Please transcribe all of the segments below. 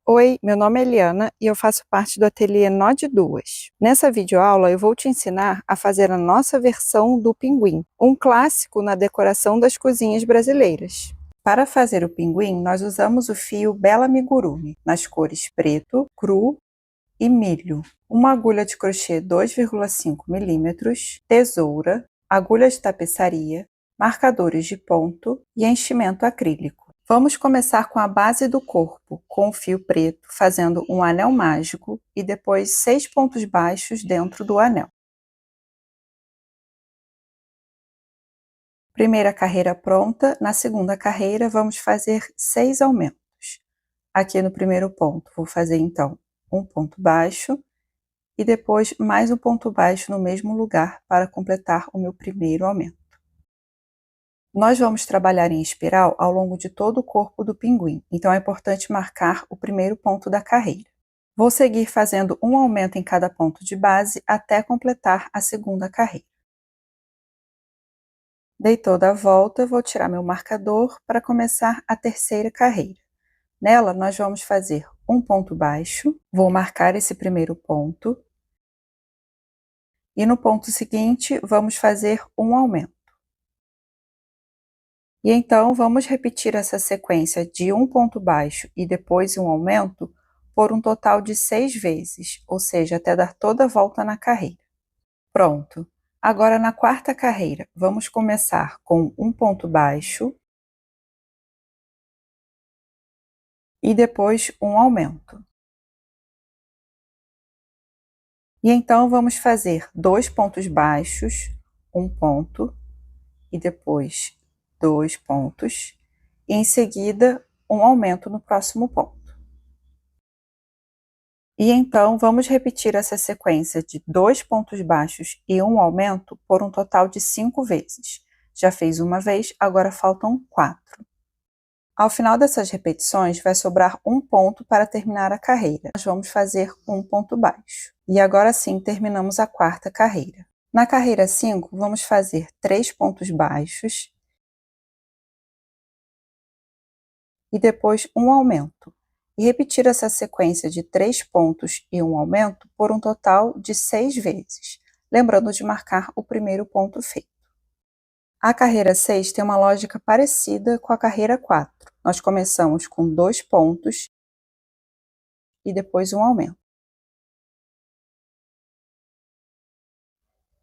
Oi, meu nome é Eliana e eu faço parte do ateliê Nó de Duas. Nessa videoaula eu vou te ensinar a fazer a nossa versão do pinguim, um clássico na decoração das cozinhas brasileiras. Para fazer o pinguim, nós usamos o fio Bela Amigurumi, nas cores preto, cru e milho, uma agulha de crochê 2,5 mm, tesoura, agulha de tapeçaria, marcadores de ponto e enchimento acrílico. Vamos começar com a base do corpo, com o fio preto, fazendo um anel mágico e depois 6 pontos baixos dentro do anel. Primeira carreira pronta, na segunda carreira vamos fazer 6 aumentos. Aqui no primeiro ponto vou fazer então um ponto baixo e depois mais um ponto baixo no mesmo lugar para completar o meu primeiro aumento. Nós vamos trabalhar em espiral ao longo de todo o corpo do pinguim, então é importante marcar o primeiro ponto da carreira. Vou seguir fazendo um aumento em cada ponto de base até completar a segunda carreira. Dei toda a volta, vou tirar meu marcador para começar a terceira carreira. Nela, nós vamos fazer um ponto baixo, vou marcar esse primeiro ponto, e no ponto seguinte, vamos fazer um aumento. E então, vamos repetir essa sequência de um ponto baixo e depois um aumento por um total de 6 vezes, ou seja, até dar toda a volta na carreira. Pronto! Agora, na quarta carreira, vamos começar com um ponto baixo e depois um aumento. E então, vamos fazer 2 pontos baixos, um ponto, e depois 2 pontos, e em seguida um aumento no próximo ponto. E então, vamos repetir essa sequência de 2 pontos baixos e um aumento por um total de 5 vezes. Já fez uma vez, agora faltam 4. Ao final dessas repetições, vai sobrar um ponto para terminar a carreira. Nós vamos fazer um ponto baixo. E agora sim, terminamos a quarta carreira. Na carreira 5, vamos fazer 3 pontos baixos e depois um aumento. E repetir essa sequência de 3 pontos e um aumento por um total de 6 vezes, lembrando de marcar o primeiro ponto feito. A carreira 6 tem uma lógica parecida com a carreira 4. Nós começamos com 2 pontos e depois um aumento.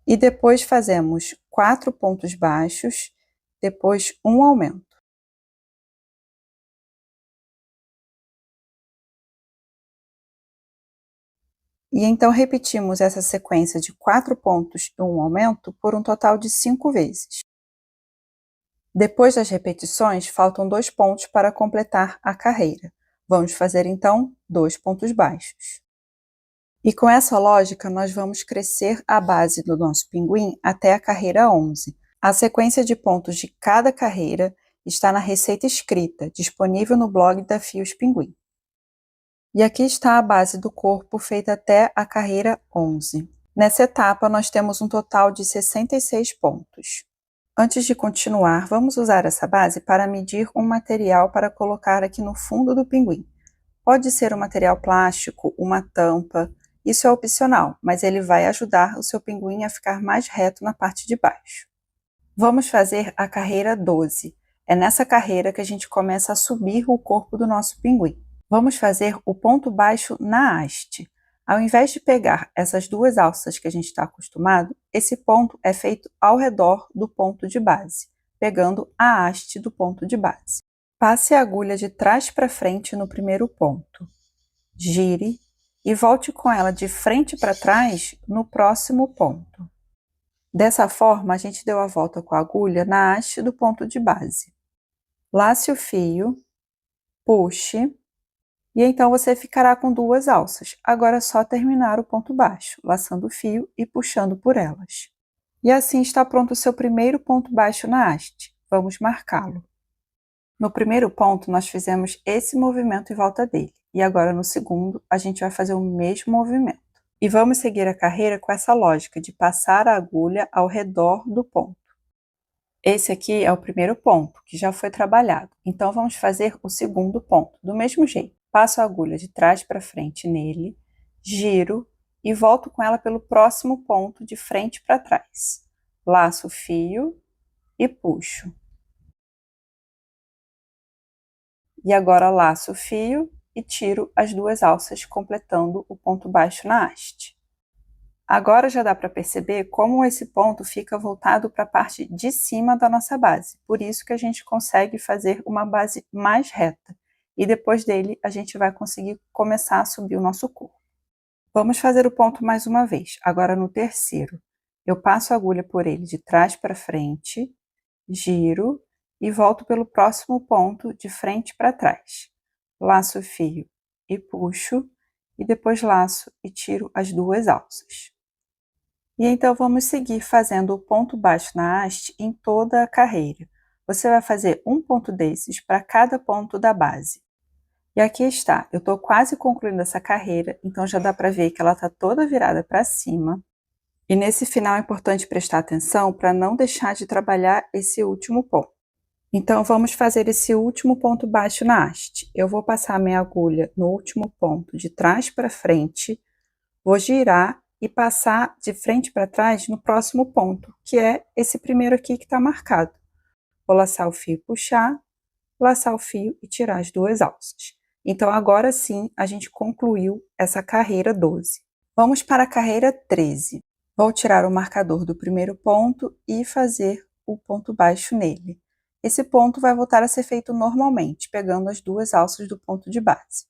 E depois fazemos 4 pontos baixos, depois um aumento. E então repetimos essa sequência de 4 pontos e um aumento por um total de 5 vezes. Depois das repetições, faltam 2 pontos para completar a carreira. Vamos fazer então 2 pontos baixos. E com essa lógica, nós vamos crescer a base do nosso pinguim até a carreira 11. A sequência de pontos de cada carreira está na receita escrita, disponível no blog da Fios Pinguim. E aqui está a base do corpo feita até a carreira 11. Nessa etapa, nós temos um total de 66 pontos. Antes de continuar, vamos usar essa base para medir um material para colocar aqui no fundo do pinguim. Pode ser um material plástico, uma tampa, isso é opcional, mas ele vai ajudar o seu pinguim a ficar mais reto na parte de baixo. Vamos fazer a carreira 12. É nessa carreira que a gente começa a subir o corpo do nosso pinguim. Vamos fazer o ponto baixo na haste. Ao invés de pegar essas duas alças que a gente está acostumado, esse ponto é feito ao redor do ponto de base, pegando a haste do ponto de base. Passe a agulha de trás para frente no primeiro ponto. Gire e volte com ela de frente para trás no próximo ponto. Dessa forma, a gente deu a volta com a agulha na haste do ponto de base. Lace o fio, puxe, e então você ficará com 2 alças. Agora é só terminar o ponto baixo, laçando o fio e puxando por elas. E assim está pronto o seu primeiro ponto baixo na haste. Vamos marcá-lo. No primeiro ponto, nós fizemos esse movimento em volta dele. E agora no segundo, a gente vai fazer o mesmo movimento. E vamos seguir a carreira com essa lógica de passar a agulha ao redor do ponto. Esse aqui é o primeiro ponto, que já foi trabalhado. Então, vamos fazer o segundo ponto, do mesmo jeito. passo a agulha de trás para frente nele, giro e volto com ela pelo próximo ponto de frente para trás. Laço o fio e puxo. E agora laço o fio e tiro as duas alças, completando o ponto baixo na haste. Agora já dá para perceber como esse ponto fica voltado para a parte de cima da nossa base, por isso que a gente consegue fazer uma base mais reta, e depois dele a gente vai conseguir começar a subir o nosso corpo. Vamos fazer o ponto mais uma vez, agora no terceiro. Eu passo a agulha por ele de trás para frente, giro e volto pelo próximo ponto de frente para trás. Laço o fio e puxo, e depois laço e tiro as duas alças. E então vamos seguir fazendo o ponto baixo na haste em toda a carreira. Você vai fazer um ponto desses para cada ponto da base. E aqui está, eu estou quase concluindo essa carreira, então já dá para ver que ela está toda virada para cima. E nesse final é importante prestar atenção para não deixar de trabalhar esse último ponto. Então vamos fazer esse último ponto baixo na haste. Eu vou passar a minha agulha no último ponto de trás para frente, vou girar e passar de frente para trás no próximo ponto, que é esse primeiro aqui que está marcado. Vou laçar o fio e puxar, laçar o fio e tirar as duas alças. Então agora sim a gente concluiu essa carreira 12. Vamos para a carreira 13. Vou tirar o marcador do primeiro ponto e fazer o ponto baixo nele. Esse ponto vai voltar a ser feito normalmente, pegando as duas alças do ponto de base.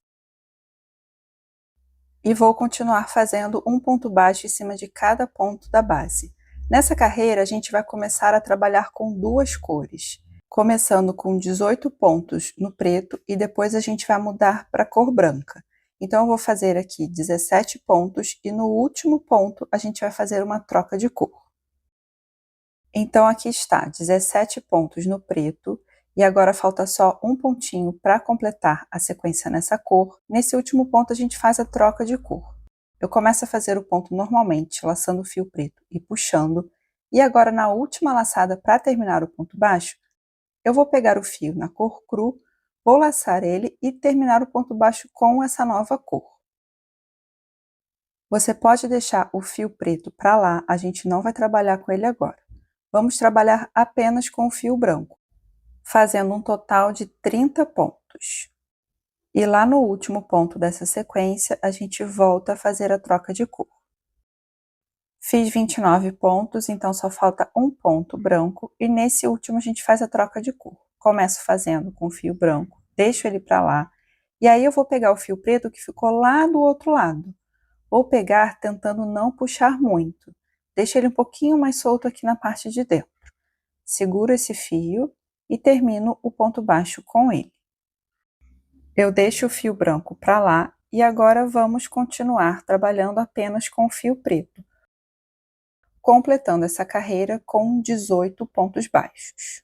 E vou continuar fazendo um ponto baixo em cima de cada ponto da base. Nessa carreira, a gente vai começar a trabalhar com duas cores, começando com 18 pontos no preto e depois a gente vai mudar para a cor branca. Então, eu vou fazer aqui 17 pontos e no último ponto a gente vai fazer uma troca de cor. Então, aqui está, 17 pontos no preto. E agora falta só um pontinho para completar a sequência nessa cor. Nesse último ponto a gente faz a troca de cor. Eu começo a fazer o ponto normalmente, laçando o fio preto e puxando. E agora na última laçada, para terminar o ponto baixo, eu vou pegar o fio na cor cru, vou laçar ele e terminar o ponto baixo com essa nova cor. Você pode deixar o fio preto para lá, a gente não vai trabalhar com ele agora. Vamos trabalhar apenas com o fio branco, fazendo um total de 30 pontos. E lá no último ponto dessa sequência, a gente volta a fazer a troca de cor. Fiz 29 pontos, então só falta um ponto branco, e nesse último a gente faz a troca de cor. Começo fazendo com o fio branco, deixo ele para lá, e aí eu vou pegar o fio preto que ficou lá do outro lado. Vou pegar tentando não puxar muito, deixa ele um pouquinho mais solto aqui na parte de dentro. Seguro esse fio e termino o ponto baixo com ele. Eu deixo o fio branco para lá e agora vamos continuar trabalhando apenas com o fio preto, completando essa carreira com 18 pontos baixos.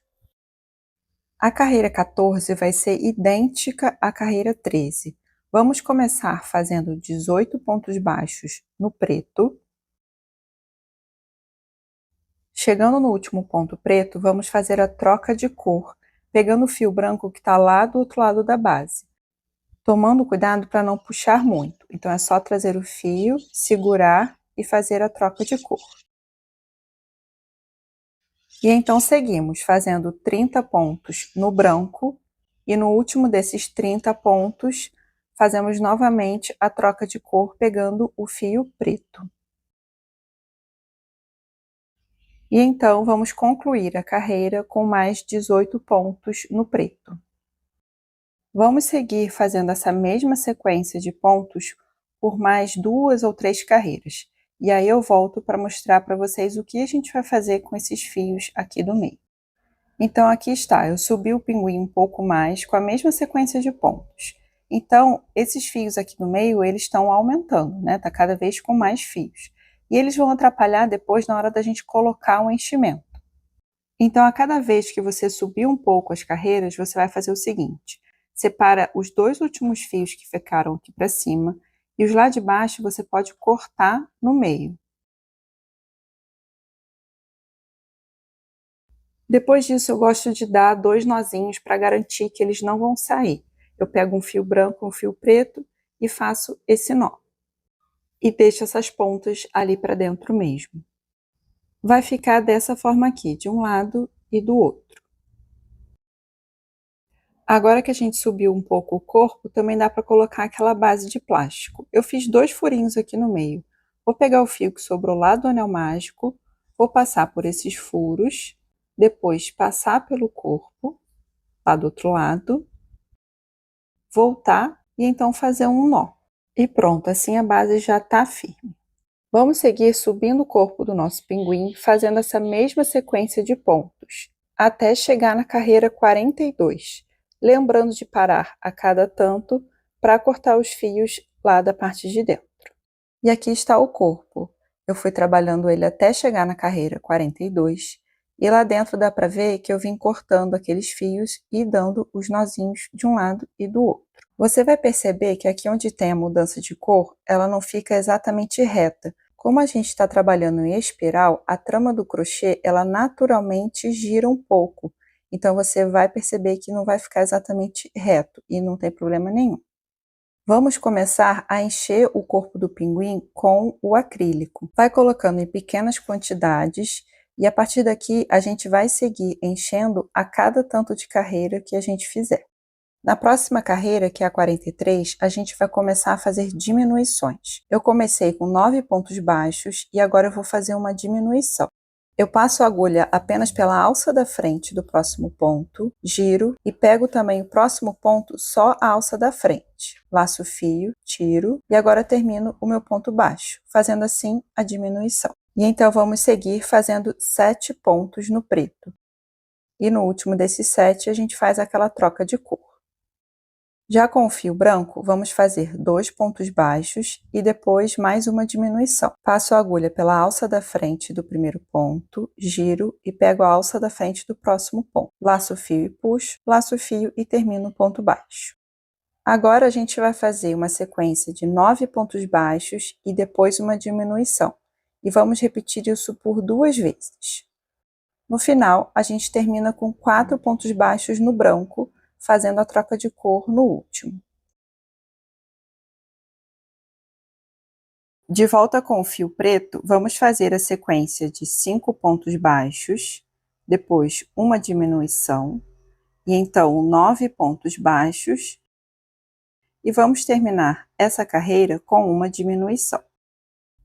A carreira 14 vai ser idêntica à carreira 13. Vamos começar fazendo 18 pontos baixos no preto. Chegando no último ponto preto, vamos fazer a troca de cor, pegando o fio branco que está lá do outro lado da base, tomando cuidado para não puxar muito. Então é só trazer o fio, segurar e fazer a troca de cor. E então seguimos fazendo 30 pontos no branco e no último desses 30 pontos fazemos novamente a troca de cor pegando o fio preto. E então vamos concluir a carreira com mais 18 pontos no preto. Vamos seguir fazendo essa mesma sequência de pontos por mais 2 ou 3 carreiras. E aí eu volto para mostrar para vocês o que a gente vai fazer com esses fios aqui do meio. Então aqui está, eu subi o pinguim um pouco mais com a mesma sequência de pontos. Então esses fios aqui no meio, eles estão aumentando, né? Tá cada vez com mais fios. E eles vão atrapalhar depois na hora da gente colocar o enchimento. Então a cada vez que você subir um pouco as carreiras, você vai fazer o seguinte: separa os dois últimos fios que ficaram aqui para cima e os lá de baixo você pode cortar no meio. Depois disso eu gosto de dar 2 nozinhos para garantir que eles não vão sair. eu pego um fio branco, um fio preto e faço esse nó. E deixo essas pontas ali para dentro mesmo. Vai ficar dessa forma aqui, de um lado e do outro. Agora que a gente subiu um pouco o corpo, também dá para colocar aquela base de plástico. Eu fiz 2 furinhos aqui no meio. Vou pegar o fio que sobrou lá do anel mágico, vou passar por esses furos, depois passar pelo corpo, lá do outro lado, voltar e então fazer um nó. E pronto, assim a base já está firme. Vamos seguir subindo o corpo do nosso pinguim, fazendo essa mesma sequência de pontos, até chegar na carreira 42, lembrando de parar a cada tanto para cortar os fios lá da parte de dentro. E aqui está o corpo. Eu fui trabalhando ele até chegar na carreira 42, e lá dentro dá para ver que eu vim cortando aqueles fios e dando os nozinhos de um lado e do outro. Você vai perceber que aqui onde tem a mudança de cor, ela não fica exatamente reta. Como a gente está trabalhando em espiral, a trama do crochê, ela naturalmente gira um pouco. Então, você vai perceber que não vai ficar exatamente reto e não tem problema nenhum. Vamos começar a encher o corpo do pinguim com o acrílico. Vai colocando em pequenas quantidades e a partir daqui a gente vai seguir enchendo a cada tanto de carreira que a gente fizer. Na próxima carreira, que é a 43, a gente vai começar a fazer diminuições. Eu comecei com 9 pontos baixos e agora eu vou fazer uma diminuição. Eu passo a agulha apenas pela alça da frente do próximo ponto, giro e pego também o próximo ponto só a alça da frente. Laço o fio, tiro e agora termino o meu ponto baixo, fazendo assim a diminuição. E então vamos seguir fazendo 7 pontos no preto. E no último desses 7 a gente faz aquela troca de cor. Já com o fio branco, vamos fazer 2 pontos baixos e depois mais uma diminuição. Passo a agulha pela alça da frente do primeiro ponto, giro e pego a alça da frente do próximo ponto. Laço o fio e puxo, laço o fio e termino o ponto baixo. Agora a gente vai fazer uma sequência de 9 pontos baixos e depois uma diminuição. E vamos repetir isso por 2 vezes. No final, a gente termina com 4 pontos baixos no branco, fazendo a troca de cor no último. De volta com o fio preto, vamos fazer a sequência de 5 pontos baixos, depois uma diminuição, e então 9 pontos baixos, e vamos terminar essa carreira com uma diminuição.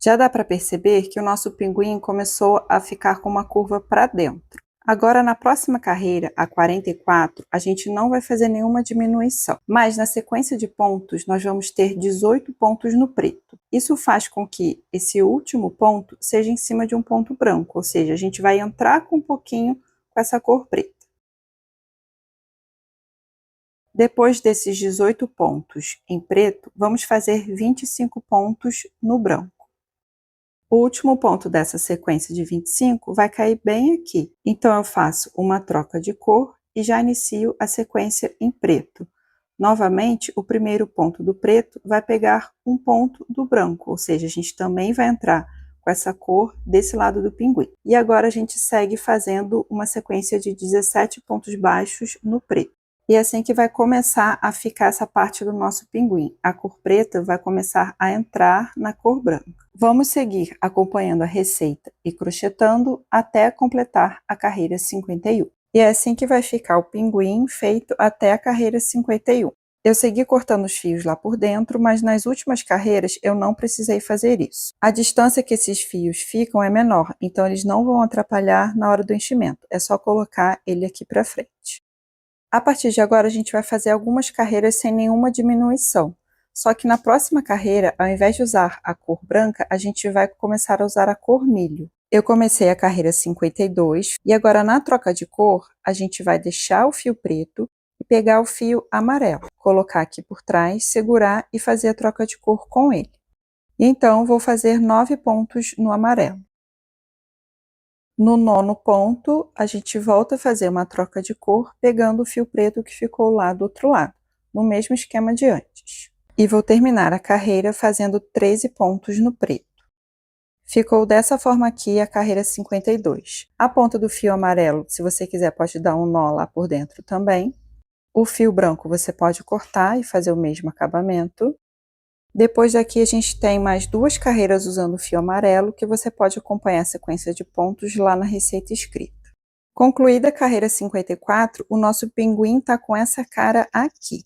Já dá para perceber que o nosso pinguim começou a ficar com uma curva para dentro. Agora, na próxima carreira, a 44, a gente não vai fazer nenhuma diminuição, mas na sequência de pontos, nós vamos ter 18 pontos no preto. Isso faz com que esse último ponto seja em cima de um ponto branco, ou seja, a gente vai entrar com um pouquinho com essa cor preta. Depois desses 18 pontos em preto, vamos fazer 25 pontos no branco. O último ponto dessa sequência de 25 vai cair bem aqui. Então, eu faço uma troca de cor e já inicio a sequência em preto. Novamente, o primeiro ponto do preto vai pegar um ponto do branco, ou seja, a gente também vai entrar com essa cor desse lado do pinguim. E agora a gente segue fazendo uma sequência de 17 pontos baixos no preto. E é assim que vai começar a ficar essa parte do nosso pinguim. A cor preta vai começar a entrar na cor branca. Vamos seguir acompanhando a receita e crochetando até completar a carreira 51. E é assim que vai ficar o pinguim feito até a carreira 51. Eu segui cortando os fios lá por dentro, mas nas últimas carreiras eu não precisei fazer isso. A distância que esses fios ficam é menor, então eles não vão atrapalhar na hora do enchimento. É só colocar ele aqui para frente. A partir de agora, a gente vai fazer algumas carreiras sem nenhuma diminuição. Só que na próxima carreira, ao invés de usar a cor branca, a gente vai começar a usar a cor milho. Eu comecei a carreira 52 e agora na troca de cor, a gente vai deixar o fio preto e pegar o fio amarelo, colocar aqui por trás, segurar e fazer a troca de cor com ele. E então, vou fazer 9 pontos no amarelo. No 9º ponto, a gente volta a fazer uma troca de cor, pegando o fio preto que ficou lá do outro lado, no mesmo esquema de antes. E vou terminar a carreira fazendo 13 pontos no preto. Ficou dessa forma aqui a carreira 52. A ponta do fio amarelo, se você quiser, pode dar um nó lá por dentro também. O fio branco você pode cortar e fazer o mesmo acabamento. Depois daqui a gente tem mais 2 carreiras usando o fio amarelo, que você pode acompanhar a sequência de pontos lá na receita escrita. Concluída a carreira 54, o nosso pinguim está com essa cara aqui.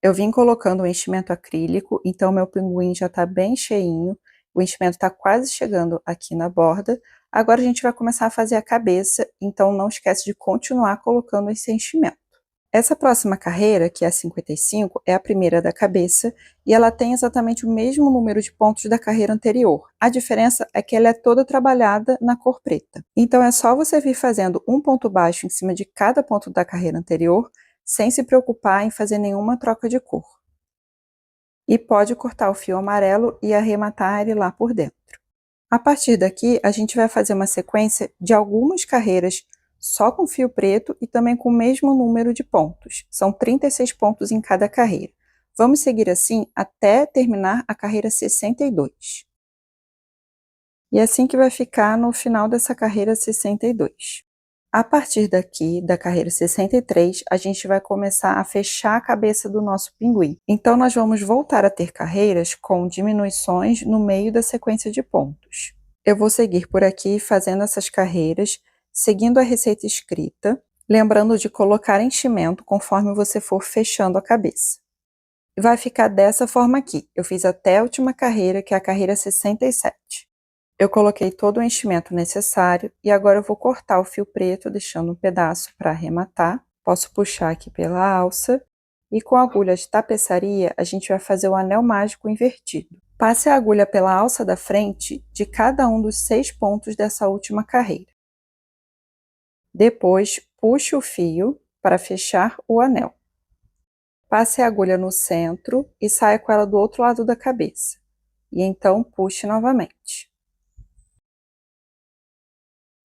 Eu vim colocando o enchimento acrílico, então meu pinguim já está bem cheinho, o enchimento está quase chegando aqui na borda. Agora a gente vai começar a fazer a cabeça, então não esquece de continuar colocando esse enchimento. Essa próxima carreira, que é a 55, é a primeira da cabeça e ela tem exatamente o mesmo número de pontos da carreira anterior. A diferença é que ela é toda trabalhada na cor preta. Então é só você vir fazendo um ponto baixo em cima de cada ponto da carreira anterior, sem se preocupar em fazer nenhuma troca de cor. E pode cortar o fio amarelo e arrematar ele lá por dentro. A partir daqui, a gente vai fazer uma sequência de algumas carreiras só com fio preto e também com o mesmo número de pontos. São 36 pontos em cada carreira. Vamos seguir assim até terminar a carreira 62. E é assim que vai ficar no final dessa carreira 62. A partir daqui, da carreira 63, a gente vai começar a fechar a cabeça do nosso pinguim. Então, nós vamos voltar a ter carreiras com diminuições no meio da sequência de pontos. Eu vou seguir por aqui fazendo essas carreiras, seguindo a receita escrita, lembrando de colocar enchimento conforme você for fechando a cabeça. Vai ficar dessa forma aqui. Eu fiz até a última carreira, que é a carreira 67. Eu coloquei todo o enchimento necessário e agora eu vou cortar o fio preto, deixando um pedaço para arrematar. Posso puxar aqui pela alça e com a agulha de tapeçaria a gente vai fazer o anel mágico invertido. Passe a agulha pela alça da frente de cada um dos 6 pontos dessa última carreira. Depois, puxe o fio para fechar o anel. Passe a agulha no centro e saia com ela do outro lado da cabeça. E então puxe novamente.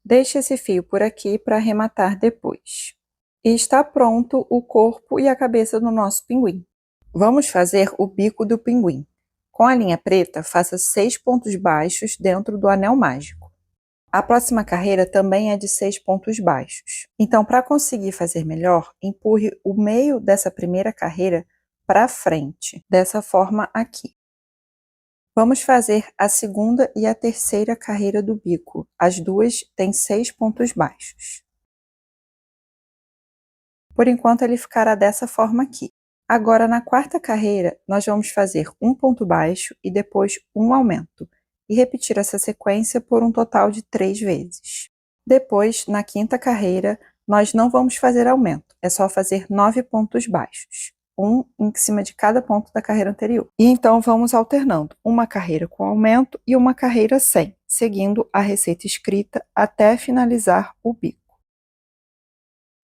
Deixe esse fio por aqui para arrematar depois. E está pronto o corpo e a cabeça do nosso pinguim. Vamos fazer o bico do pinguim. Com a linha preta, faça 6 pontos baixos dentro do anel mágico. A próxima carreira também é de 6 pontos baixos. Então, para conseguir fazer melhor, empurre o meio dessa primeira carreira para frente, dessa forma aqui. Vamos fazer a segunda e a terceira carreira do bico. As duas têm 6 pontos baixos. Por enquanto, ele ficará dessa forma aqui. Agora, na quarta carreira, nós vamos fazer um ponto baixo e depois um aumento, e repetir essa sequência por um total de 3 vezes. Depois, na quinta carreira, nós não vamos fazer aumento, é só fazer 9 pontos baixos, um em cima de cada ponto da carreira anterior. E então vamos alternando uma carreira com aumento e uma carreira sem, seguindo a receita escrita até finalizar o bico.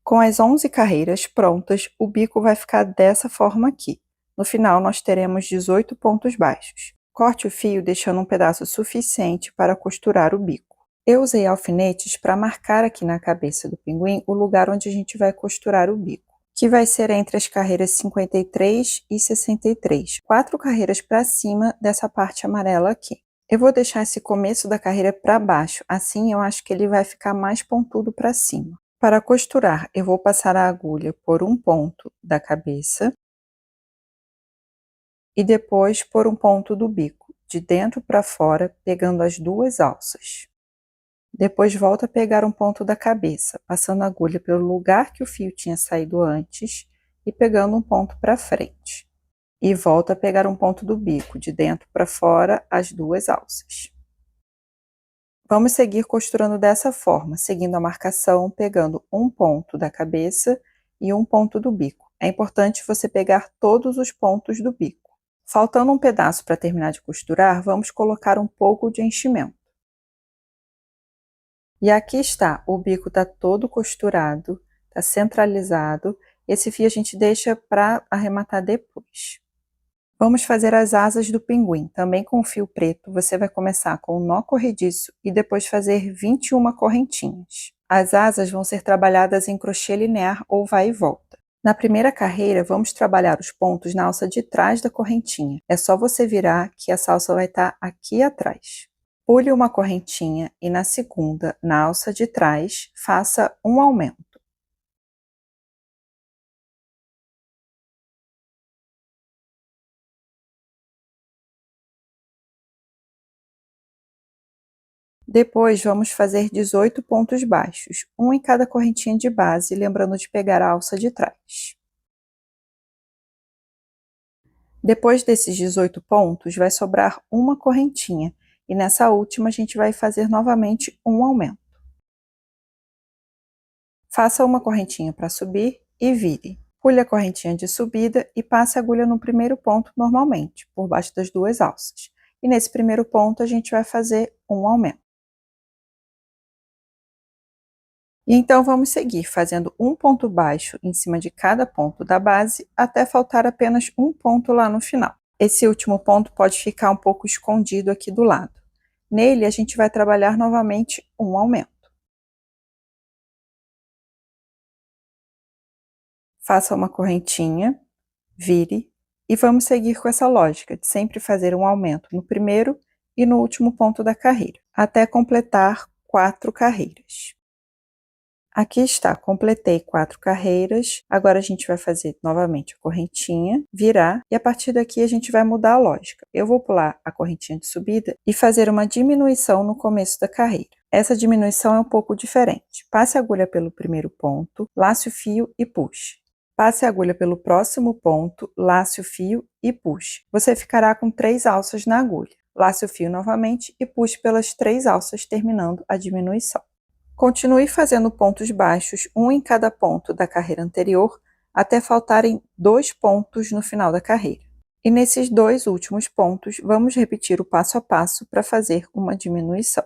Com as 11 carreiras prontas, o bico vai ficar dessa forma aqui. No final, nós teremos 18 pontos baixos. Corte o fio deixando um pedaço suficiente para costurar o bico. Eu usei alfinetes para marcar aqui na cabeça do pinguim o lugar onde a gente vai costurar o bico, que vai ser entre as carreiras 53 e 63, 4 carreiras para cima dessa parte amarela aqui. Eu vou deixar esse começo da carreira para baixo, assim eu acho que ele vai ficar mais pontudo para cima. Para costurar, eu vou passar a agulha por um ponto da cabeça e depois por um ponto do bico, de dentro para fora, pegando as 2 alças. Depois volto a pegar um ponto da cabeça, passando a agulha pelo lugar que o fio tinha saído antes e pegando um ponto para frente. E volto a pegar um ponto do bico, de dentro para fora, as 2 alças. Vamos seguir costurando dessa forma, seguindo a marcação, pegando um ponto da cabeça e um ponto do bico. É importante você pegar todos os pontos do bico. Faltando um pedaço para terminar de costurar, vamos colocar um pouco de enchimento. E aqui está, o bico está todo costurado, está centralizado. Esse fio a gente deixa para arrematar depois. Vamos fazer as asas do pinguim, também com fio preto. Você vai começar com um nó corrediço e depois fazer 21 correntinhas. As asas vão ser trabalhadas em crochê linear ou vai e volta. Na primeira carreira, vamos trabalhar os pontos na alça de trás da correntinha. É só você virar que essa alça vai estar aqui atrás. Pule uma correntinha e na segunda, na alça de trás, faça um aumento. Depois, vamos fazer 18 pontos baixos, um em cada correntinha de base, lembrando de pegar a alça de trás. Depois desses 18 pontos, vai sobrar uma correntinha, e nessa última a gente vai fazer novamente um aumento. Faça uma correntinha para subir e vire. Pule a correntinha de subida e passe a agulha no primeiro ponto normalmente, por baixo das duas alças. E nesse primeiro ponto a gente vai fazer um aumento. E então vamos seguir fazendo um ponto baixo em cima de cada ponto da base até faltar apenas um ponto lá no final. Esse último ponto pode ficar um pouco escondido aqui do lado. Nele a gente vai trabalhar novamente um aumento. Faça uma correntinha, vire e vamos seguir com essa lógica de sempre fazer um aumento no primeiro e no último ponto da carreira, até completar 4 carreiras. Aqui está, completei 4 carreiras, agora a gente vai fazer novamente a correntinha, virar, e a partir daqui a gente vai mudar a lógica. Eu vou pular a correntinha de subida e fazer uma diminuição no começo da carreira. Essa diminuição é um pouco diferente. Passe a agulha pelo primeiro ponto, lace o fio e puxe. Passe a agulha pelo próximo ponto, lace o fio e puxe. Você ficará com 3 alças na agulha. Lace o fio novamente e puxe pelas 3 alças, terminando a diminuição. Continue fazendo pontos baixos, um em cada ponto da carreira anterior, até faltarem 2 pontos no final da carreira. E nesses 2 últimos pontos, vamos repetir o passo a passo para fazer uma diminuição.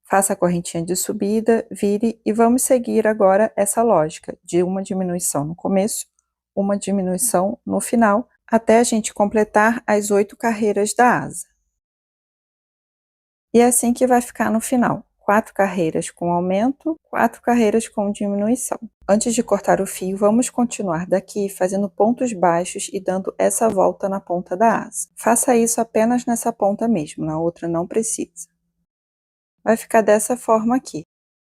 Faça a correntinha de subida, vire e vamos seguir agora essa lógica de uma diminuição no começo, uma diminuição no final, até a gente completar as 8 carreiras da asa. E é assim que vai ficar no final. 4 carreiras com aumento, 4 carreiras com diminuição. Antes de cortar o fio, vamos continuar daqui fazendo pontos baixos e dando essa volta na ponta da asa. Faça isso apenas nessa ponta mesmo, na outra não precisa. Vai ficar dessa forma aqui.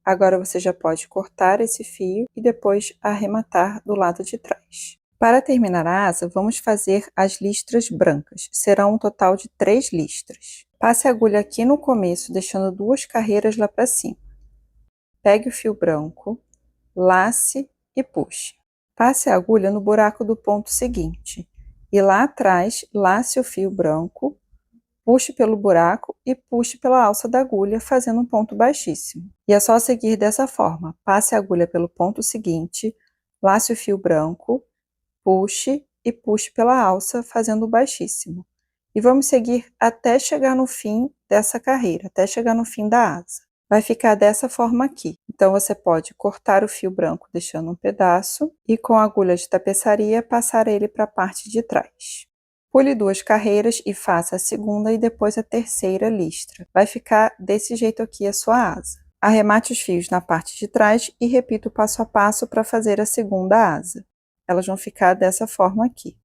Agora você já pode cortar esse fio e depois arrematar do lado de trás. Para terminar a asa, vamos fazer as listras brancas. Serão um total de 3 listras. Passe a agulha aqui no começo, deixando 2 carreiras lá para cima. Pegue o fio branco, lace e puxe. Passe a agulha no buraco do ponto seguinte. E lá atrás, lace o fio branco, puxe pelo buraco e puxe pela alça da agulha, fazendo um ponto baixíssimo. E é só seguir dessa forma. Passe a agulha pelo ponto seguinte, lace o fio branco, puxe e puxe pela alça, fazendo baixíssimo. E vamos seguir até chegar no fim dessa carreira, até chegar no fim da asa. Vai ficar dessa forma aqui. Então, você pode cortar o fio branco deixando um pedaço e com a agulha de tapeçaria passar ele para a parte de trás. Pule 2 carreiras e faça a segunda e depois a terceira listra. Vai ficar desse jeito aqui a sua asa. Arremate os fios na parte de trás e repita o passo a passo para fazer a segunda asa. Elas vão ficar dessa forma aqui.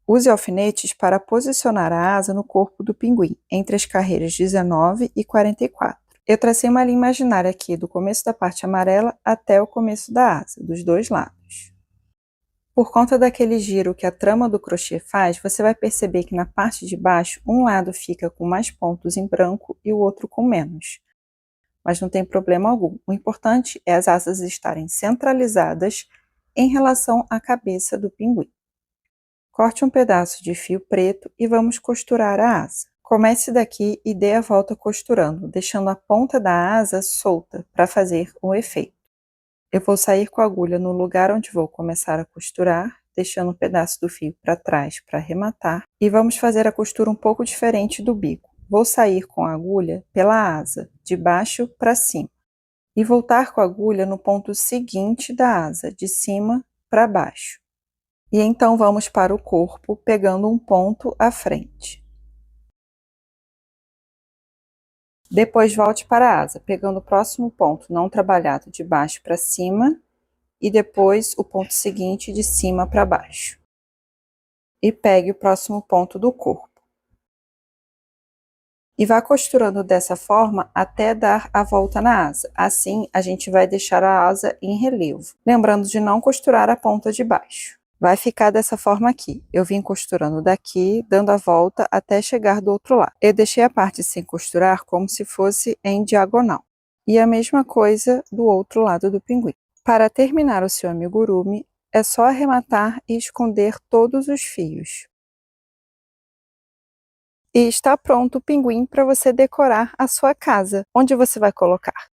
Use alfinetes para posicionar a asa no corpo do pinguim, entre as carreiras 19 e 44. Eu tracei uma linha imaginária aqui do começo da parte amarela até o começo da asa, dos 2 lados. Por conta daquele giro que a trama do crochê faz, você vai perceber que na parte de baixo, um lado fica com mais pontos em branco e o outro com menos. Mas não tem problema algum. O importante é as asas estarem centralizadas em relação à cabeça do pinguim. Corte um pedaço de fio preto e vamos costurar a asa. Comece daqui e dê a volta costurando, deixando a ponta da asa solta para fazer o efeito. Eu vou sair com a agulha no lugar onde vou começar a costurar, deixando um pedaço do fio para trás para arrematar, e vamos fazer a costura um pouco diferente do bico. Vou sair com a agulha pela asa, de baixo para cima, e voltar com a agulha no ponto seguinte da asa, de cima para baixo. E então vamos para o corpo, pegando um ponto à frente. Depois volte para a asa, pegando o próximo ponto não trabalhado de baixo para cima e depois o ponto seguinte de cima para baixo. E pegue o próximo ponto do corpo. E vá costurando dessa forma até dar a volta na asa. Assim, a gente vai deixar a asa em relevo, lembrando de não costurar a ponta de baixo. Vai ficar dessa forma aqui. Eu vim costurando daqui, dando a volta até chegar do outro lado. Eu deixei a parte sem costurar como se fosse em diagonal. E a mesma coisa do outro lado do pinguim. Para terminar o seu amigurumi, é só arrematar e esconder todos os fios. E está pronto o pinguim para você decorar a sua casa. Onde você vai colocar?